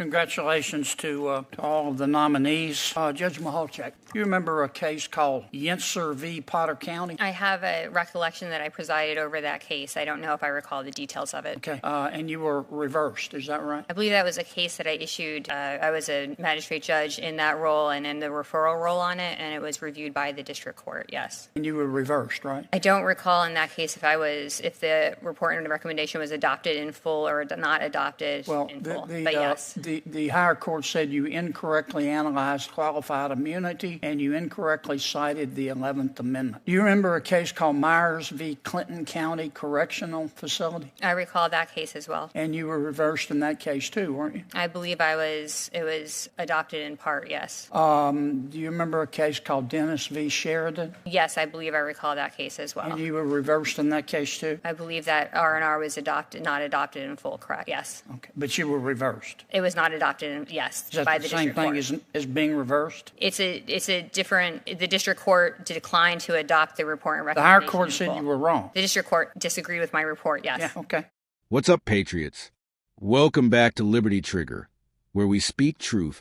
Congratulations to all of the nominees. Judge Mehalchick, do you remember a case called Yentzer v. Potter County? I have a recollection that I presided over that case. I don't know if I recall the details of it. Okay. And you were reversed, is that right? I believe that was a case that I issued. I was a magistrate judge in that role and in the referral role on it, and it was reviewed by the district court, yes. And you were reversed, right? I don't recall in that case if the report and the recommendation was adopted in full or not adopted in full, but yes. The higher court said you incorrectly analyzed qualified immunity and you incorrectly cited the 11th Amendment. Do you remember a case called Myers v. Clinton County Correctional Facility? I recall that case as well. And you were reversed in that case too, weren't you? I believe it was adopted in part, yes. Do you remember a case called Dennis v. Sheridan? Yes, I believe I recall that case as well. And you were reversed in that case too? I believe that R&R was not adopted in full, correct? Yes. Okay, but you were reversed. It was not adopted, yes, Is that by the the same district thing court. as being reversed? It's a different. The district court declined to adopt the report and The recommendation. higher court said you were wrong. The district court disagreed with my report, yes. Yeah, okay. What's up, patriots? Welcome back to Liberty Trigger, where we speak truth,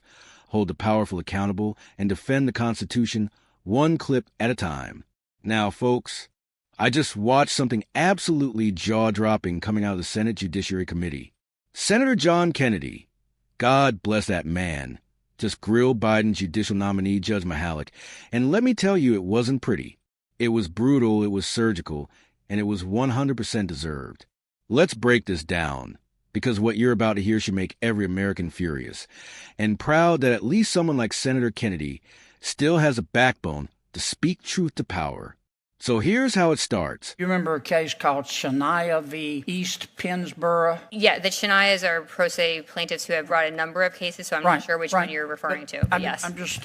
hold the powerful accountable, and defend the Constitution one clip at a time. Now, folks, I just watched something absolutely jaw-dropping coming out of the Senate Judiciary Committee. Senator John Kennedy, God bless that man, just grilled Biden's judicial nominee, Judge Mahalic. And let me tell you, it wasn't pretty. It was brutal, it was surgical, and it was 100% deserved. Let's break this down, because what you're about to hear should make every American furious, and proud that at least someone like Senator Kennedy still has a backbone to speak truth to power. So here's how it starts. You remember a case called Shania v. East Pennsboro? Yeah, the Shanias are pro se plaintiffs who have brought a number of cases, so I'm not sure which one you're referring to. But yes. I'm just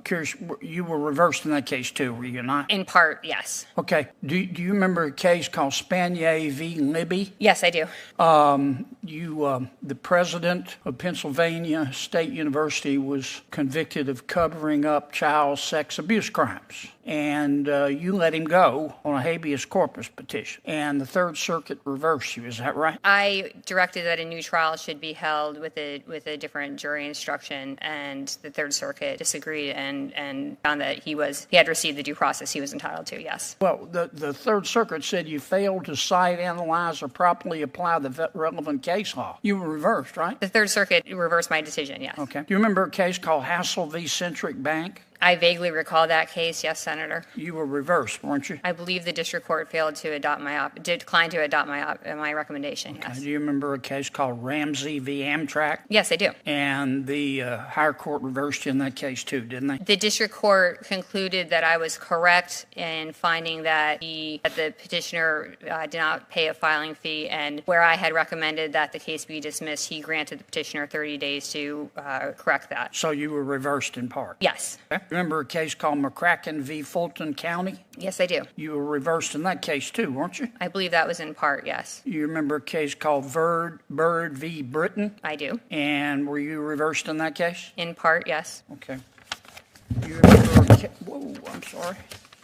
curious. You were reversed in that case too, were you not? In part, yes. Okay. Do you remember a case called Spanier v. Libby? Yes, I do. The president of Pennsylvania State University was convicted of covering up child sex abuse crimes. And you let him go on a habeas corpus petition. And the Third Circuit reversed you, is that right? I directed that a new trial should be held with a different jury instruction, and the Third Circuit disagreed and found that he had received the due process he was entitled to, yes. Well, the Third Circuit said you failed to cite, analyze, or properly apply the relevant case law. You were reversed, right? The Third Circuit reversed my decision, yes. Okay. Do you remember a case called Hassel v. Centric Bank? I vaguely recall that case, yes, Senator. You were reversed, weren't you? I believe the district court failed to decline to adopt my recommendation, yes. Do you remember a case called Ramsey v. Amtrak? Yes, I do. And the higher court reversed you in that case too, didn't they? The district court concluded that I was correct in finding that the petitioner did not pay a filing fee, and where I had recommended that the case be dismissed, he granted the petitioner 30 days to correct that. So you were reversed in part? Yes. Okay. Remember a case called McCracken v. Fulton County? Yes, I do. You were reversed in that case too, weren't you? I believe that was in part, yes. You remember a case called Bird v. Britton? I do. And were you reversed in that case? In part, yes. Okay. You remember I'm sorry.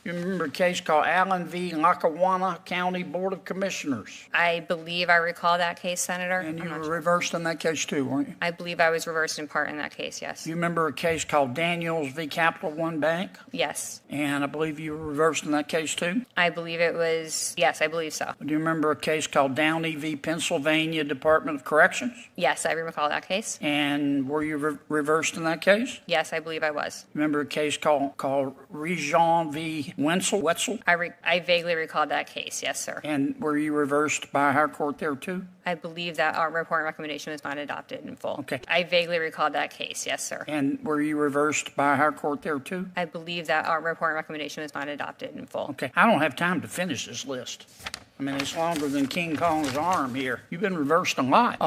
You remember a case called Allen v. Lackawanna County Board of Commissioners? I believe I recall that case, Senator. And you were reversed in that case too, weren't you? I believe I was reversed in part in that case, yes. You remember a case called Daniels v. Capital One Bank? Yes. And I believe you were reversed in that case too? I believe it was, yes, I believe so. Do you remember a case called Downey v. Pennsylvania Department of Corrections? Yes, I recall that case. And were you reversed in that case? Yes, I believe I was. Remember a case called Rejean v. Wetzel? I vaguely recall that case, yes, sir. And were you reversed by a higher court there too? I believe that our report and recommendation was not adopted in full. Okay. I vaguely recall that case, yes, sir. And were you reversed by a higher court there too? I believe that our report and recommendation was not adopted in full. Okay. I don't have time to finish this list. I mean, it's longer than King Kong's arm here. You've been reversed a lot.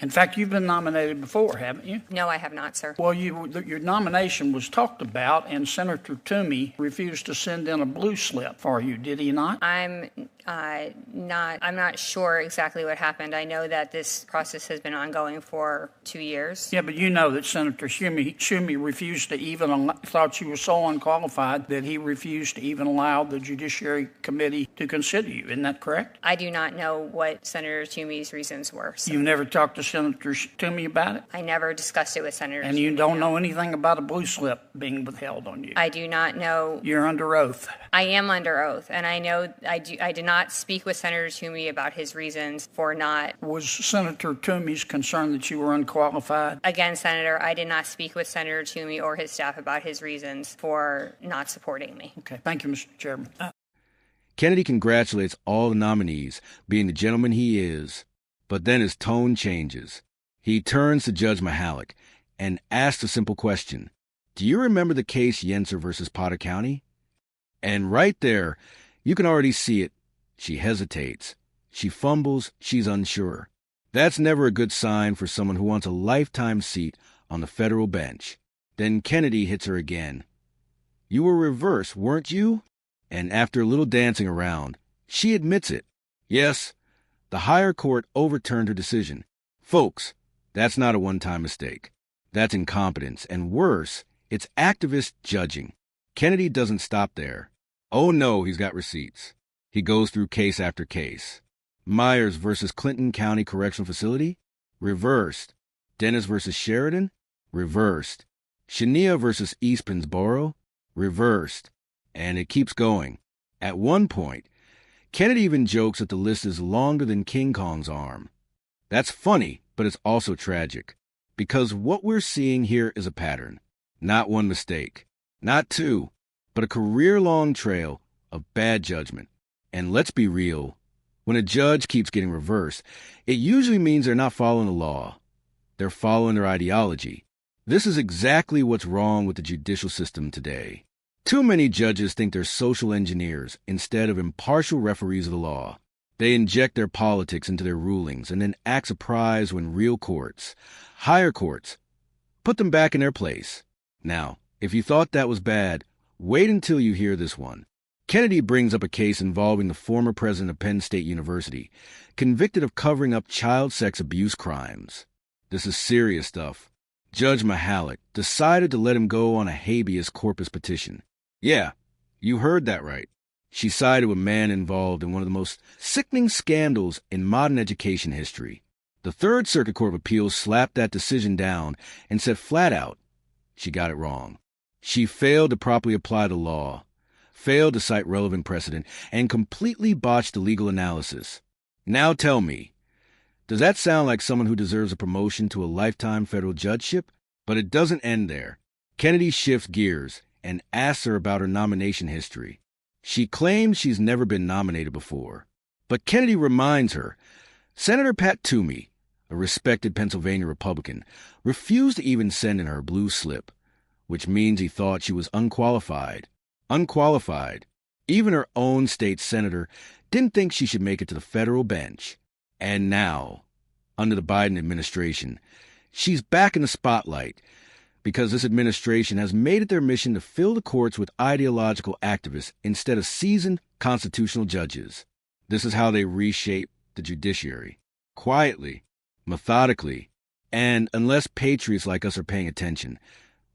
In fact, you've been nominated before, haven't you? No, I have not, sir. Well, your nomination was talked about, and Senator Toomey refused to send in a blue slip for you, did he not? I'm I'm not sure exactly what happened. I know that this process has been ongoing for 2 years. Yeah, but you know that Senator Toomey refused to even thought you were so unqualified that he refused to even allow the Judiciary Committee to consider you. Isn't that correct? I do not know what Senator Toomey's reasons were. So. You never talked to Senator Toomey about it? I never discussed it with Senator And Toomey. you don't know anything about a blue slip being withheld on you? I do not know. You're under oath. I am under oath, and I know I did not speak with Senator Toomey about his reasons for not. Was Senator Toomey's concerned that you were unqualified? Again, Senator, I did not speak with Senator Toomey or his staff about his reasons for not supporting me. Okay. Thank you, Mr. Chairman. Kennedy congratulates all the nominees, being the gentleman he is. But then his tone changes. He turns to Judge Mahalic and asks a simple question. Do you remember the case Yenser versus Potter County? And right there, you can already see it. She hesitates. She fumbles. She's unsure. That's never a good sign for someone who wants a lifetime seat on the federal bench. Then Kennedy hits her again. You were reversed, weren't you? And after a little dancing around, she admits it. Yes, the higher court overturned her decision. Folks, that's not a one-time mistake. That's incompetence, and worse, it's activist judging. Kennedy doesn't stop there. Oh no, he's got receipts. He goes through case after case. Myers versus Clinton County Correctional Facility? Reversed. Dennis versus Sheridan? Reversed. Shania versus East Pennsboro? Reversed. And it keeps going. At one point, Kennedy even jokes that the list is longer than King Kong's arm. That's funny, but it's also tragic. Because what we're seeing here is a pattern. Not one mistake. Not two. But a career-long trail of bad judgment. And let's be real. When a judge keeps getting reversed, it usually means they're not following the law. They're following their ideology. This is exactly what's wrong with the judicial system today. Too many judges think they're social engineers instead of impartial referees of the law. They inject their politics into their rulings and then act surprised when real courts, higher courts, put them back in their place. Now, if you thought that was bad, wait until you hear this one. Kennedy brings up a case involving the former president of Penn State University, convicted of covering up child sex abuse crimes. This is serious stuff. Judge Mahalic decided to let him go on a habeas corpus petition. Yeah, you heard that right. She sided with a man involved in one of the most sickening scandals in modern education history. The Third Circuit Court of Appeals slapped that decision down and said flat out, she got it wrong. She failed to properly apply the law, failed to cite relevant precedent, and completely botched the legal analysis. Now tell me, does that sound like someone who deserves a promotion to a lifetime federal judgeship? But it doesn't end there. Kennedy shifts gears and asks her about her nomination history. She claims she's never been nominated before. But Kennedy reminds her, Senator Pat Toomey, a respected Pennsylvania Republican, refused to even send in her blue slip, which means he thought she was unqualified. Unqualified. Even her own state senator didn't think she should make it to the federal bench. And now, under the Biden administration, she's back in the spotlight because this administration has made it their mission to fill the courts with ideological activists instead of seasoned constitutional judges. This is how they reshape the judiciary. Quietly, methodically, and unless patriots like us are paying attention,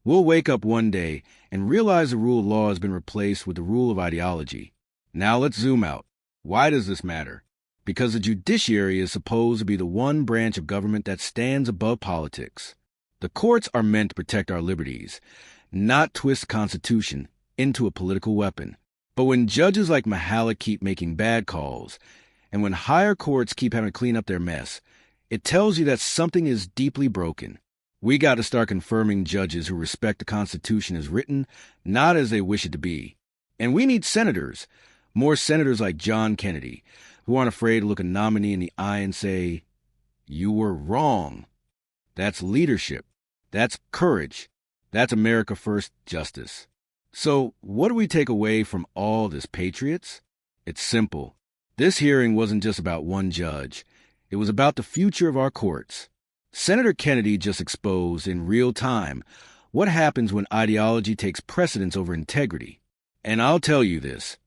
we'll wake up one day and realize the rule of law has been replaced with the rule of ideology. Now let's zoom out. Why does this matter? Because the judiciary is supposed to be the one branch of government that stands above politics. The courts are meant to protect our liberties, not twist the Constitution into a political weapon. But when judges like Mahalic keep making bad calls, and when higher courts keep having to clean up their mess, it tells you that something is deeply broken. We got to start confirming judges who respect the Constitution as written, not as they wish it to be. And we need senators, more senators like John Kennedy, who aren't afraid to look a nominee in the eye and say, "You were wrong." That's leadership. That's courage. That's America First justice. So what do we take away from all this, patriots? It's simple. This hearing wasn't just about one judge. It was about the future of our courts. Senator Kennedy just exposed in real time what happens when ideology takes precedence over integrity. And I'll tell you this,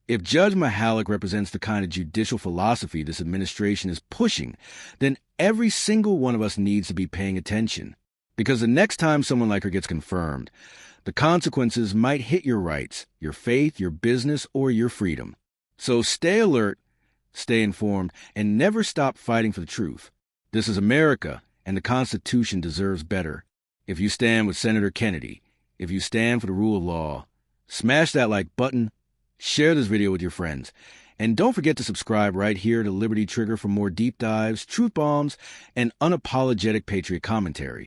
If Judge Mahalic represents the kind of judicial philosophy this administration is pushing, then every single one of us needs to be paying attention. Because the next time someone like her gets confirmed, the consequences might hit your rights, your faith, your business, or your freedom. So stay alert, stay informed, and never stop fighting for the truth. This is America, and the Constitution deserves better. If you stand with Senator Kennedy, if you stand for the rule of law, smash that like button, share this video with your friends, and don't forget to subscribe right here to Liberty Trigger for more deep dives, truth bombs, and unapologetic patriot commentary.